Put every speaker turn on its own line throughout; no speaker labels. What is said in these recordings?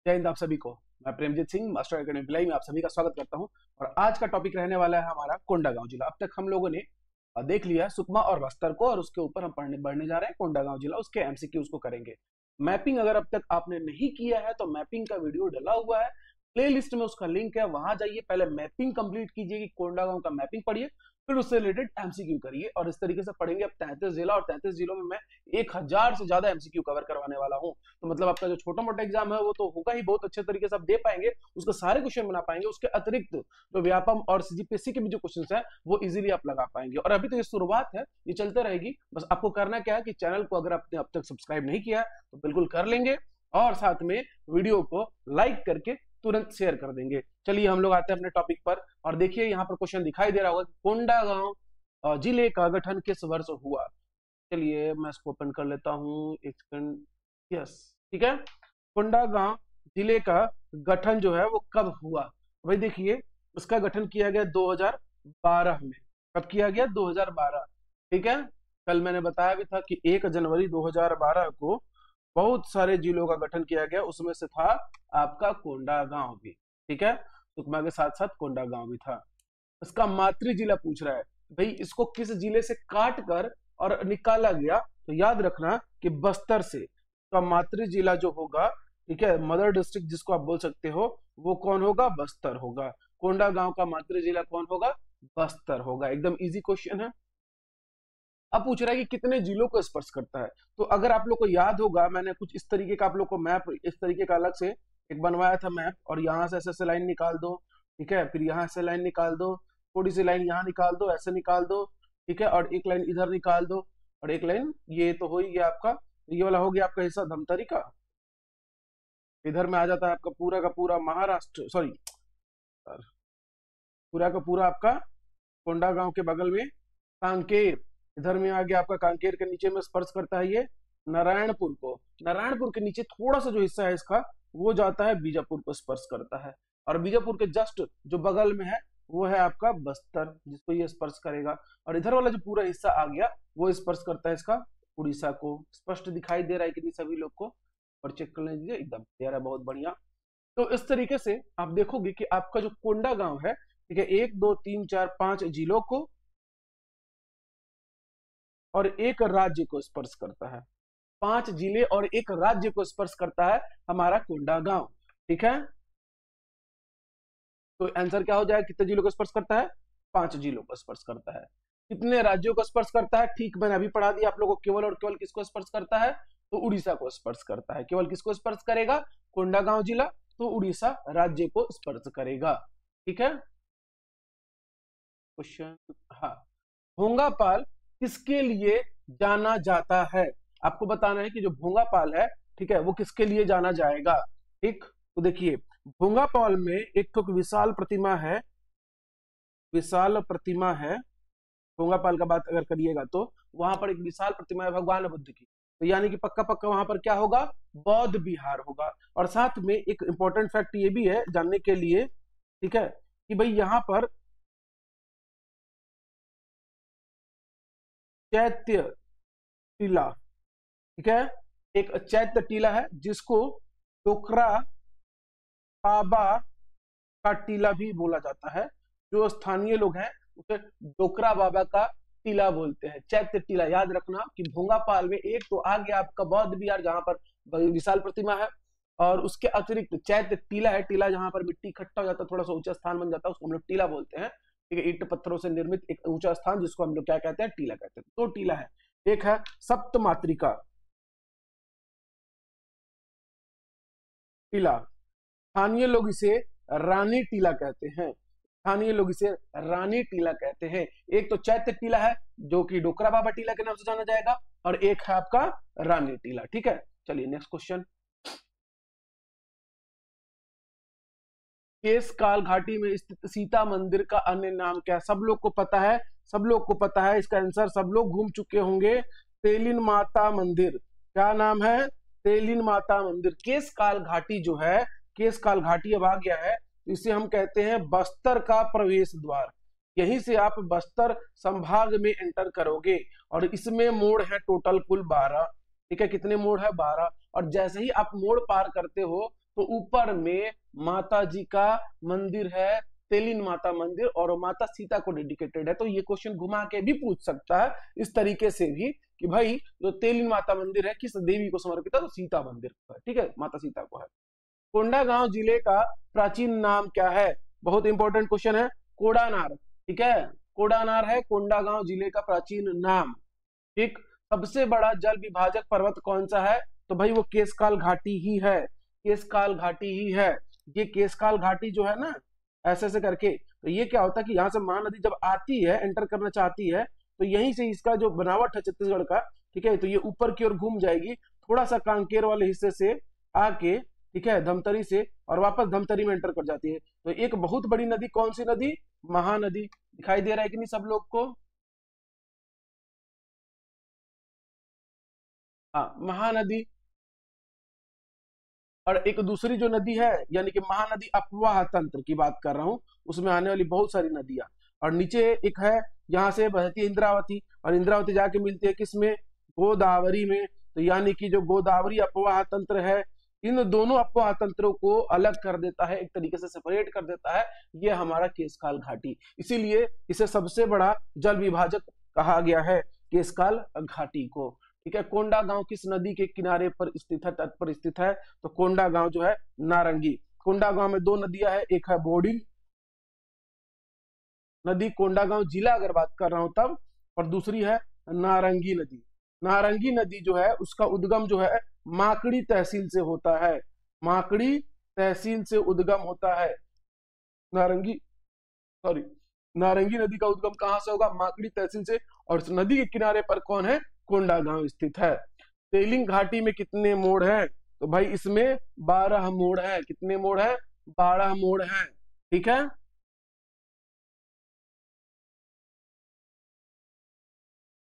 जय हिंद आप सभी को। मैं प्रेमजीत सिंह मास्टर एकेडमी भिलाई में आप सभी का स्वागत करता हूं। और आज का टॉपिक रहने वाला है हमारा कोंडागांव जिला। अब तक हम लोगों ने देख लिया सुकमा और बस्तर को, और उसके ऊपर हम बढ़ने जा रहे हैं कोंडागांव जिला, उसके एमसीक्यूज को करेंगे। मैपिंग अगर अब तक आपने नहीं किया है तो मैपिंग का वीडियो डला हुआ है, प्ले लिस्ट में उसका लिंक है, वहां जाइए, पहले मैपिंग कंप्लीट कीजिए कि कोंडागांव का मैपिंग पढ़िए, फिर उससे रिलेटेड एमसीक्यू करिए। और इस तरीके से पढ़ेंगे। अब 33 जिला और 33 जिलों में मैं 1000 से ज्यादा एमसीक्यू कवर करवाने वाला हूं। तो मतलब आपका जो छोटा मोटा एग्जाम है वो तो होगा ही, बहुत अच्छे तरीके से आप दे पाएंगे, उसके सारे क्वेश्चन बना पाएंगे। उसके अतिरिक्त जो व्यापम और सीजीपीएससी के भी जो क्वेश्चन है वो इजीली आप लगा पाएंगे। और अभी तो ये शुरुआत है, ये चलते रहेगी। बस आपको करना क्या है कि चैनल को अगर आपने अब तक सब्सक्राइब नहीं किया है तो बिल्कुल कर लेंगे, और साथ में वीडियो को लाइक करके तुरंत शेयर कर देंगे। चलिए हम लोग आते हैं अपने टॉपिक पर। और देखिए यहाँ पर क्वेश्चन दिखाई दे रहा होगा, कोंडागांव जिले का गठन किस वर्ष हुआ। चलिए मैं इसको ओपन कर लेता हूँ एक सेकंड। यस, ठीक है। कोंडागांव जिले का गठन जो है वो कब हुआ। भाई देखिए, इसका गठन किया गया 2012 में। कब किया गया? 2012। ठीक है। कल मैंने बताया भी था कि 1 जनवरी 2012 को बहुत सारे जिलों का गठन किया गया, उसमें से था आपका कोंडागांव भी। ठीक है, सुकमा के साथ साथ कोंडागांव भी था। इसका मातृ जिला पूछ रहा है, भाई इसको किस जिले से काट कर और निकाला गया, तो याद रखना कि बस्तर से। तो मातृ जिला जो होगा, ठीक है, मदर डिस्ट्रिक्ट जिसको आप बोल सकते हो, वो कौन होगा? बस्तर होगा। कोंडागांव का मातृ जिला कौन होगा? बस्तर होगा। एकदम इजी क्वेश्चन है। अब पूछ रहा है कि कितने जिलों को स्पर्श करता है। तो अगर आप लोग को याद होगा, मैंने कुछ इस तरीके का आप लोग को मैप, इस तरीके का अलग से एक बनवाया था मैप, और यहाँ से ऐसे लाइन निकाल दो, ठीक है, फिर यहाँ से लाइन निकाल दो, थोड़ी सी लाइन यहाँ निकाल दो, ऐसे निकाल दो, ठीक है, और एक लाइन इधर निकाल दो, और एक लाइन ये तो हो ही गया आपका। ये वाला हो गया आपका हिस्सा धमतरी का। इधर में आ जाता है आपका पूरा का पूरा महाराष्ट्र, सॉरी, पूरा का पूरा आपका कोंडागांव के बगल में कांकेर। इधर में आ गया आपका कांकेर के नीचे में स्पर्श करता है ये नारायणपुर को। नारायणपुर के नीचे थोड़ा सा जो हिस्सा है इसका वो जाता है बीजापुर को स्पर्श करता है। और बीजापुर के जस्ट जो बगल में है वो है आपका बस्तर, जिसको ये स्पर्श करेगा। और इधर वाला जो पूरा हिस्सा आ गया वो स्पर्श करता है इसका उड़ीसा को। स्पष्ट दिखाई दे रहा है कि नहीं सभी लोग को? और चेक कर लीजिए, एकदम क्लियर है, बहुत बढ़िया। तो इस तरीके से आप देखोगे कि आपका जो कोंडागांव है, ठीक है, 1 2 3 4 5 जिलों को और एक राज्य को स्पर्श करता है। 5 जिले और एक राज्य को स्पर्श करता है हमारा कोंडागांव। ठीक है, तो आंसर क्या हो जाएगा? कितने जिलों को स्पर्श करता है? 5 जिलों को स्पर्श करता है। कितने राज्यों को स्पर्श करता है? ठीक, मैंने अभी पढ़ा दिया आप लोगों को। केवल और केवल किसको स्पर्श करता है? तो उड़ीसा को स्पर्श करता है। केवल किसको स्पर्श करेगा? कोंडागांव जिला, तो उड़ीसा राज्य को स्पर्श करेगा। ठीक है, क्वेश्चन। हाँ, भोंगापाल किसके लिए जाना जाता है? आपको बताना है कि जो भोंगापाल है, ठीक है, वो किसके लिए जाना जाएगा। ठीक, तो देखिए, भोंगापाल में एक तो विशाल प्रतिमा है, विशाल प्रतिमा है। भोंगापाल का बात अगर करिएगा तो वहां पर एक विशाल प्रतिमा है भगवान बुद्ध की। तो यानी कि पक्का पक्का वहां पर क्या होगा? बौद्ध विहार होगा। और साथ में एक इंपॉर्टेंट फैक्ट ये भी है जानने के लिए, ठीक है, कि भाई यहां पर चैत्य टीला, ठीक है, एक चैत्य टीला है जिसको डोकरा बाबा का टीला भी बोला जाता है। जो स्थानीय लोग हैं उसे डोकरा बाबा का टीला बोलते हैं, चैत्य टीला। याद रखना कि भोंगापाल में एक तो आ गया आपका बौद्ध विहार जहां पर विशाल प्रतिमा है, और उसके अतिरिक्त चैत्य टीला है। टीला जहां पर मिट्टी इकट्ठा हो जाता है, थोड़ा सा ऊंचा स्थान बन जाता है, उसको हम लोग टीला बोलते हैं। ठीक है, ईंट पत्थरों से निर्मित एक ऊंचा स्थान जिसको हम लोग क्या कहते हैं? टीला कहते हैं। तो टीला है। एक है सप्त मातृका टीला, स्थानीय लोग इसे रानी टीला कहते हैं। स्थानीय लोग इसे रानी टीला कहते हैं। एक तो चैत्य टीला है जो कि डोकरा बाबा टीला के नाम से जाना जाएगा, और एक है आपका रानी टीला। ठीक है, चलिए नेक्स्ट क्वेश्चन। केशकाल घाटी में स्थित सीता मंदिर का अन्य नाम क्या है? सब लोग को पता है, सब लोग को पता है इसका आंसर, सब लोग घूम चुके होंगे। तेलिन माता मंदिर। क्या नाम है? तेलिन माता मंदिर। केशकाल घाटी जो है, केशकाल घाटी अब आ गया है, इसे हम कहते हैं बस्तर का प्रवेश द्वार। यहीं से आप बस्तर संभाग में एंटर करोगे, और इसमें मोड़ है टोटल कुल 12। ठीक है, कितने मोड़ है? 12। और जैसे ही आप मोड़ पार करते हो तो ऊपर में माता जी का मंदिर है, तेलिन माता मंदिर, और माता सीता को डेडिकेटेड है। तो ये क्वेश्चन घुमा के भी पूछ सकता है इस तरीके से भी कि भाई जो तेलिन माता मंदिर है किस देवी को समर्पित है, तो सीता मंदिर को है, ठीक है, माता सीता को है। कोंडागांव जिले का प्राचीन नाम क्या है? बहुत इंपॉर्टेंट क्वेश्चन है, कोडानार, ठीक है, कोडानार है कोंडागांव जिले का प्राचीन नाम। ठीक, सबसे बड़ा जल विभाजक पर्वत कौन सा है? तो भाई वो केशकाल घाटी ही है, केशकाल घाटी ही है। ये केशकाल घाटी जो है ना, ऐसे ऐसे करके, तो ये क्या होता है कि यहाँ से महानदी जब आती है, एंटर करना चाहती है, तो यहीं से इसका जो बनावट है छत्तीसगढ़ का, ठीक है, तो ये ऊपर की ओर घूम जाएगी, थोड़ा सा कांकेर वाले हिस्से से आके, ठीक है, धमतरी से, और वापस धमतरी में एंटर कर जाती है। तो एक बहुत बड़ी नदी कौन सी नदी? महानदी। दिखाई दे रहा है कि नहीं सब लोग को? हाँ, महानदी। और एक दूसरी जो नदी है, यानी कि महानदी अपवाह तंत्र की बात कर रहा हूं, उसमें आने वाली बहुत सारी नदियां। और नीचे एक है, यहाँ से बहती है इंद्रावती, और इंद्रावती जाके मिलती है किसमें? गोदावरी में। तो यानी कि जो गोदावरी अपवाह तंत्र है, इन दोनों अपवाह तंत्रों को अलग कर देता है, एक तरीके से सेपरेट कर देता है ये हमारा केशकाल घाटी। इसीलिए इसे सबसे बड़ा जल विभाजक कहा गया है, केशकाल घाटी को। ठीक है, कोंडा गांव किस नदी के किनारे पर स्थित है, तट पर स्थित है? तो कोंडा गांव जो है नारंगी। कोंडा गांव में दो नदियां है, एक है बोडिंग नदी, कोंडा गांव जिला अगर बात कर रहा हूं तब, और दूसरी है नारंगी नदी। नारंगी नदी जो है उसका उद्गम जो है माकड़ी तहसील से होता है, माकड़ी तहसील से उद्गम होता है। नारंगी, सॉरी, नारंगी नदी का उद्गम कहां से होगा? माकड़ी तहसील से। और इस नदी के किनारे पर कौन है? कोंडा गांव स्थित है। तेलिंग घाटी में कितने मोड़ हैं? तो भाई इसमें 12 मोड़ है। कितने मोड़ है? 12 मोड़ है। ठीक है,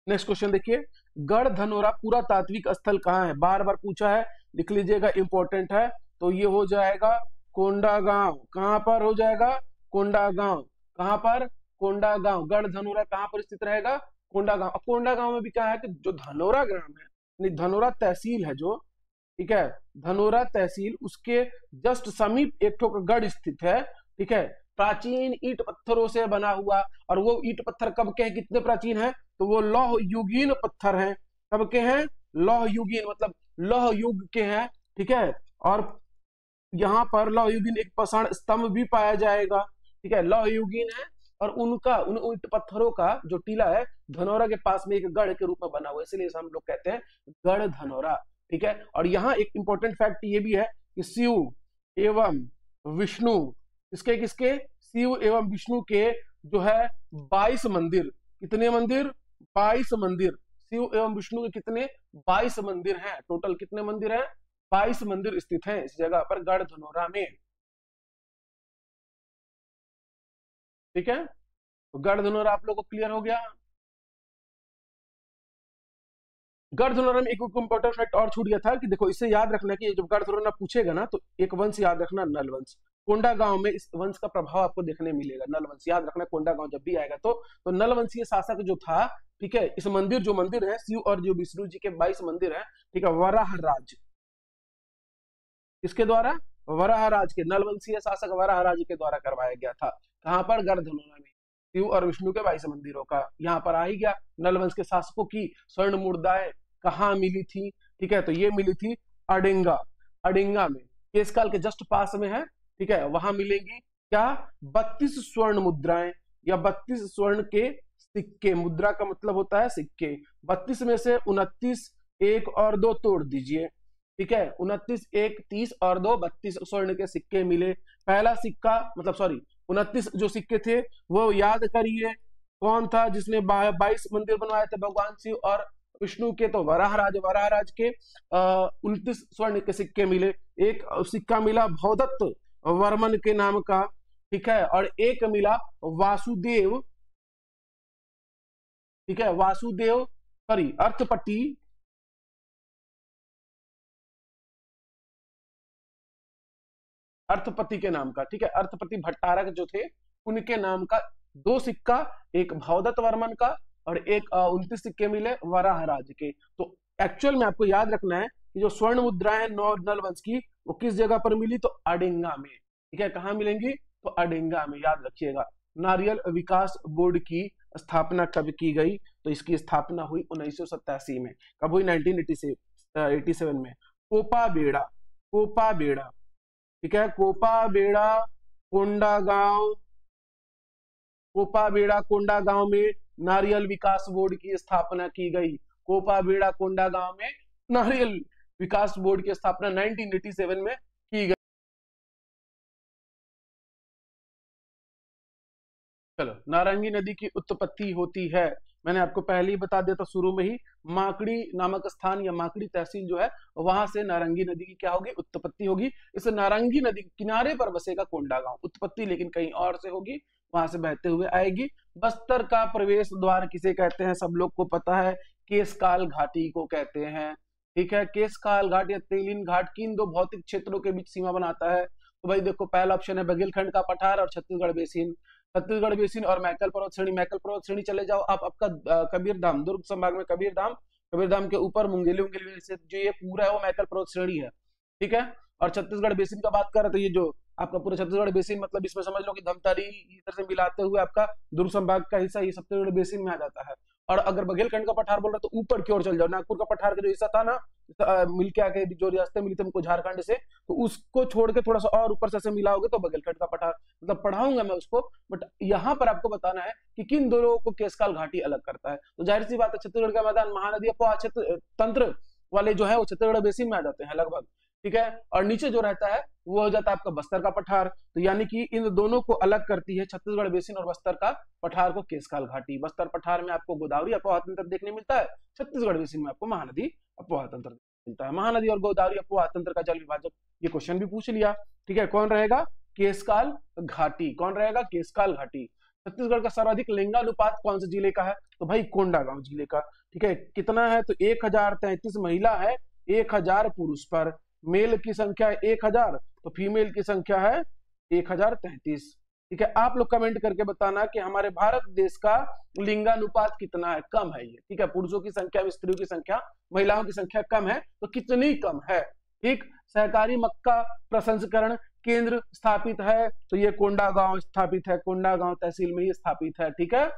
नेक्स्ट क्वेश्चन देखिए, गढ़ धनोरा पूरा तात्विक स्थल कहाँ है? बार बार पूछा है, लिख लीजिएगा, इंपॉर्टेंट है। तो ये हो जाएगा कोंडा गांव। कहां पर हो जाएगा? कोंडा गांव। कहां पर? कोंडा गांव। गढ़ धनोरा कहां पर स्थित रहेगा? कोंडा गांव। अब कोंडा गांव में भी क्या है कि जो धनोरा ग्राम है, यानी धनोरा तहसील है जो, ठीक है, धनोरा तहसील, उसके जस्ट समीप एक ठो गढ़ स्थित है। ठीक है, प्राचीन ईंट पत्थरों से बना हुआ, और वो ईंट पत्थर कब के हैं, कितने प्राचीन है? तो वो लौह युगीन पत्थर हैं। कब के हैं? लौह युगीन, मतलब लौह युग के हैं। ठीक है, और यहाँ पर लौह युगीन एक पाषाण स्तंभ भी पाया जाएगा। ठीक है, लौह युगीन है, और उनका उन ईंट पत्थरों का जो टीला है धनौरा के पास में एक गढ़ के रूप में बना हुआ है, इसलिए हम लोग कहते हैं गढ़ धनौरा। ठीक है, और यहाँ एक इंपॉर्टेंट फैक्ट ये भी है कि शिव एवं विष्णु, किसके किसके? शिव एवं विष्णु के जो है 22 मंदिर। कितने मंदिर? 22 मंदिर। शिव एवं विष्णु के कितने? 22 मंदिर हैं। टोटल कितने मंदिर हैं? 22 मंदिर स्थित हैं इस जगह पर, गढ़ धनौरा में। ठीक है, तो गढ़ धनौरा आप लोग को क्लियर हो गया। गढ़ धनौरा में एक इंपॉर्टेंट फैक्ट और छूट गया था कि देखो, इसे याद रखना कि जब गढ़ धनौरा पूछेगा ना, तो एक वंश याद रखना, नल वंश। कोंडा गांव में इस वंश का प्रभाव आपको देखने मिलेगा, नल वंश याद रखना। कोंडा गांव जब भी आएगा तो नल वंशीय शासक जो था, ठीक है, इस मंदिर, जो मंदिर है शिव और जो विष्णु जी के 22 मंदिर है, ठीक है, वराह राज, किसके द्वारा? वराह राज के, नलवंशीय शासक वराह राज के द्वारा करवाया गया था। कहां पर? गढ़ धनौरा में। शिव और विष्णु के 22 मंदिरों का यहाँ पर आ ही गया। नलवंश के शासकों की स्वर्ण मुद्राएं कहाँ मिली थी? ठीक है, तो ये मिली थी अडिंगा, अडिंगा में, केशकाल के जस्ट पास में है। ठीक है, वहां मिलेंगी क्या? 32 स्वर्ण मुद्राएं, या 32 स्वर्ण के सिक्के। मुद्रा का मतलब होता है सिक्के। 32 में से 29, 1 और 2 तोड़ दीजिए। ठीक है, 29, 1, 30 और 2, 32 स्वर्ण के सिक्के मिले। पहला सिक्का, मतलब सॉरी, 29 जो सिक्के थे वो याद करिए कौन था जिसने 22 मंदिर बनवाए थे भगवान शिव और विष्णु के? तो वराह राज, वराह राज के 29 स्वर्ण के सिक्के मिले। एक सिक्का मिला भौदत्त वर्मन के नाम का, ठीक है, और एक मिला वासुदेव, ठीक है, वासुदेव, सॉरी, अर्थपट्टी, अर्थपति के नाम का। ठीक है, अर्थपति भट्टारक जो थे उनके नाम का 2 सिक्का, एक भौदत्त वर्मन का और एक 29 सिक्के मिले वराह राज के। तो एक्चुअल में आपको याद रखना है कि जो स्वर्ण मुद्राएं नौ नल वंश की, वो किस जगह पर मिली, तो अडेंगा में। ठीक है, कहाँ मिलेंगी, तो अडेंगा में, याद रखिएगा। नारियल विकास बोर्ड की स्थापना कब की गई, तो इसकी स्थापना हुई 1987 में। कब हुई, 1987 में। कोपा बेड़ा, कोपा बेड़ा, ठीक है, कोपा बेड़ा कोंडागांव, कोपा बेड़ा कोंडागांव में नारियल विकास बोर्ड की स्थापना की गई। कोपा बेड़ा कोंडागांव में नारियल विकास बोर्ड की स्थापना 1987 में की गई। चलो, नारंगी नदी की उत्पत्ति होती है, मैंने आपको पहले ही बता दिया था शुरू में ही, माकड़ी नामक स्थान या माकड़ी तहसील जो है वहां से नारंगी नदी की क्या होगी, उत्पत्ति होगी। इस नारंगी नदी के किनारे पर बसेगा कोंडागांव। उत्पत्ति लेकिन कहीं और से होगी, वहां से बहते हुए आएगी। बस्तर का प्रवेश द्वार किसे कहते हैं, सब लोग को पता है, केशकाल घाटी को कहते हैं। ठीक है, केशकाल घाट या तेलिन घाट किन दो भौतिक क्षेत्रों के बीच सीमा बनाता है, तो भाई देखो पहला ऑप्शन है बघेलखंड का पठार और छत्तीसगढ़ बेसिन। छत्तीसगढ़ बेसिन और मैकल पर्वत श्रेणी, मैकल पर्वत श्रेणी चले जाओ आप, आपका कबीरधाम, दुर्ग संभाग में कबीरधाम, कबीरधाम के ऊपर मुंगेली उंगेली से जो ये पूरा है वो मैकल पर्वत श्रेणी है। ठीक है, और छत्तीसगढ़ बेसिन का बात करें तो ये जो आपका पूरा छत्तीसगढ़ बेसिन, मतलब इसमें समझ लो कि धमतरी इधर से मिलाते हुए आपका दुर्ग संभाग का हिस्सा ये छत्तीसगढ़ बेसिन में आ जाता है। और अगर बघेलखंड का पठार बोल रहे तो ऊपर की ओर चल जाओ, नागपुर का पठार का जो हिस्सा था ना, मिल के आके जो रास्ते मिली थे हमको झारखंड से, तो उसको छोड़ के थोड़ा सा और ऊपर से मिलाओगे तो बघेलखंड का पठार, मतलब पढ़ाऊंगा मैं उसको, बट यहाँ पर आपको बताना है कि किन दोनों को केशकाल घाटी अलग करता है। तो जाहिर सी बात है छत्तीसगढ़ का मैदान महानदी अपोहा तंत्र वाले जो है वो छत्तीसगढ़ बेसिन में आ जाते हैं लगभग। ठीक है, और नीचे जो रहता है वो हो जाता है आपका बस्तर का पठार। तो यानी कि इन दोनों को अलग करती है छत्तीसगढ़ बेसिन और बस्तर का पठार को केशकाल घाटी। बस्तर पठार में आपको गोदावरी अपोहा तंत्र देखने मिलता है, छत्तीसगढ़ बेसिन में आपको महानदी अपोहा तंत्र मिलता है। महानदी और गोदावरी अपोहा तंत्र का जल विभाजक, ये क्वेश्चन भी पूछ लिया। ठीक है, कौन रहेगा, केशकाल घाटी, कौन रहेगा, केशकाल घाटी। छत्तीसगढ़ का सर्वाधिक लिंगानुपात कौन से जिले का है, तो भाई कोंडागांव जिले का। ठीक है, कितना है, तो 1033 महिला है 1000 पुरुष पर, मेल की संख्या है 1000, तो फीमेल की संख्या है 1033। ठीक है, आप लोग कमेंट करके बताना कि हमारे भारत देश का लिंगानुपात कितना है, कम है ये। ठीक है, पुरुषों की संख्या में स्त्रियों की संख्या, महिलाओं की संख्या कम है, तो कितनी कम है। ठीक, सहकारी मक्का प्रसंस्करण केंद्र स्थापित है, तो ये कोंडागांव स्थापित है, कोंडागांव तहसील में ही स्थापित है। ठीक है,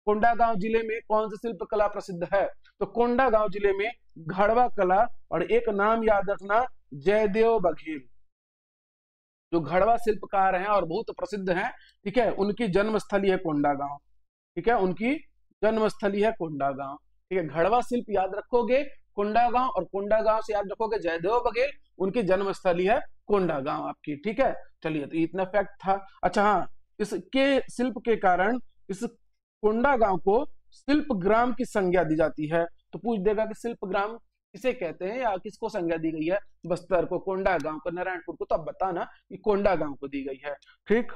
कोंडागांव जिले में कौन सी शिल्प कला प्रसिद्ध है, तो कोंडागांव जिले में घड़वा कला, और एक नाम याद रखना, जयदेव बघेल, जो घड़वा शिल्पकार हैं और बहुत प्रसिद्ध हैं। ठीक है, उनकी जन्मस्थली है कोंडागांव। ठीक है, उनकी जन्मस्थली है कोंडागांव। ठीक है, घड़वा शिल्प याद रखोगे कोंडागांव, और कोंडागांव से याद रखोगे जयदेव बघेल, उनकी जन्मस्थली है कोंडागांव आपकी। ठीक है, चलिए, तो इतना फैक्ट था। अच्छा हाँ, इसके शिल्प के कारण इस कोंडागांव को शिल्प ग्राम की संज्ञा दी जाती है। तो पूछ देगा कि शिल्प ग्राम किसे कहते हैं या किसको संज्ञा दी गई है, बस्तर को, कोंडागांव को, नारायणपुर को, तो अब बताना कि कोंडागांव को दी गई है। ठीक,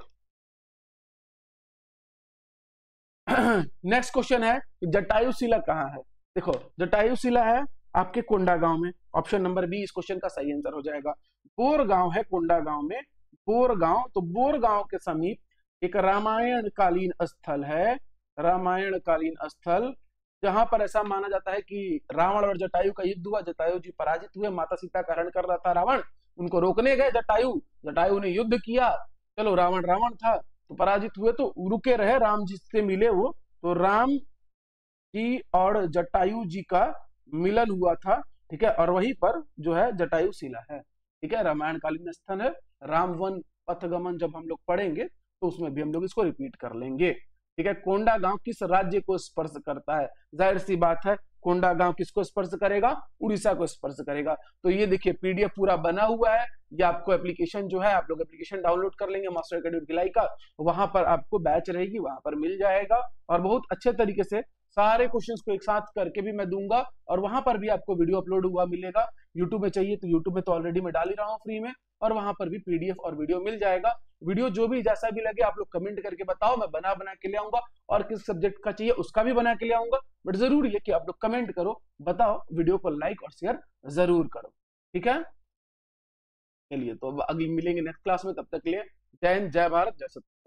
नेक्स्ट क्वेश्चन है जटायु शिला कहाँ है। देखो, जटायु शिला है आपके कोंडागांव में, ऑप्शन नंबर बी इस क्वेश्चन का सही आंसर हो जाएगा। बोरगांव है कोंडागांव में, बोरगांव, तो बोरगांव के समीप एक रामायण कालीन स्थल है, रामायण कालीन स्थल, जहां पर ऐसा माना जाता है कि रावण और जटायु का युद्ध हुआ, जटायु जी पराजित हुए, माता सीता का हरण कर रहा था रावण, उनको रोकने गए जटायु, जटायु ने युद्ध किया, चलो रावण रावण था तो पराजित हुए, तो रुके रहे, राम जी से मिले वो, तो राम जी और जटायु जी का मिलन हुआ था। ठीक है, और वहीं पर जो है जटायु शिला है। ठीक है, रामायण कालीन स्थल है। रामवन पथगमन जब हम लोग पढ़ेंगे तो उसमें भी हम लोग इसको रिपीट कर लेंगे। ठीक है, कोंडागांव किस राज्य को स्पर्श करता है, जाहिर सी बात है कोंडागांव किसको स्पर्श करेगा, उड़ीसा को स्पर्श करेगा। तो ये देखिए पीडीएफ पूरा बना हुआ है, ये आपको एप्लीकेशन जो है, आप लोग एप्लीकेशन डाउनलोड कर लेंगे मास्टर एकेडमी भिलाई का, वहां पर आपको बैच रहेगी, वहां पर मिल जाएगा, और बहुत अच्छे तरीके से सारे क्वेश्चंस को एक साथ करके भी मैं दूंगा, और वहां पर भी आपको वीडियो अपलोड हुआ मिलेगा। यूट्यूब में चाहिए तो यूट्यूब में तो ऑलरेडी मैं डाल ही रहा हूँ फ्री में, और वहां पर भी पीडीएफ और वीडियो मिल जाएगा। वीडियो जो भी जैसा भी लगे आप लोग कमेंट करके बताओ, मैं बना बना के ले आऊंगा, और किस सब्जेक्ट का चाहिए उसका भी बना के ले आऊंगा, बट जरूरी है कि आप लोग कमेंट करो, बताओ, वीडियो को लाइक और शेयर जरूर करो। ठीक है, चलिए, तो अगली मिलेंगे नेक्स्ट क्लास में, तब तक के लिए जय हिंद, जय भारत, जय सत्य।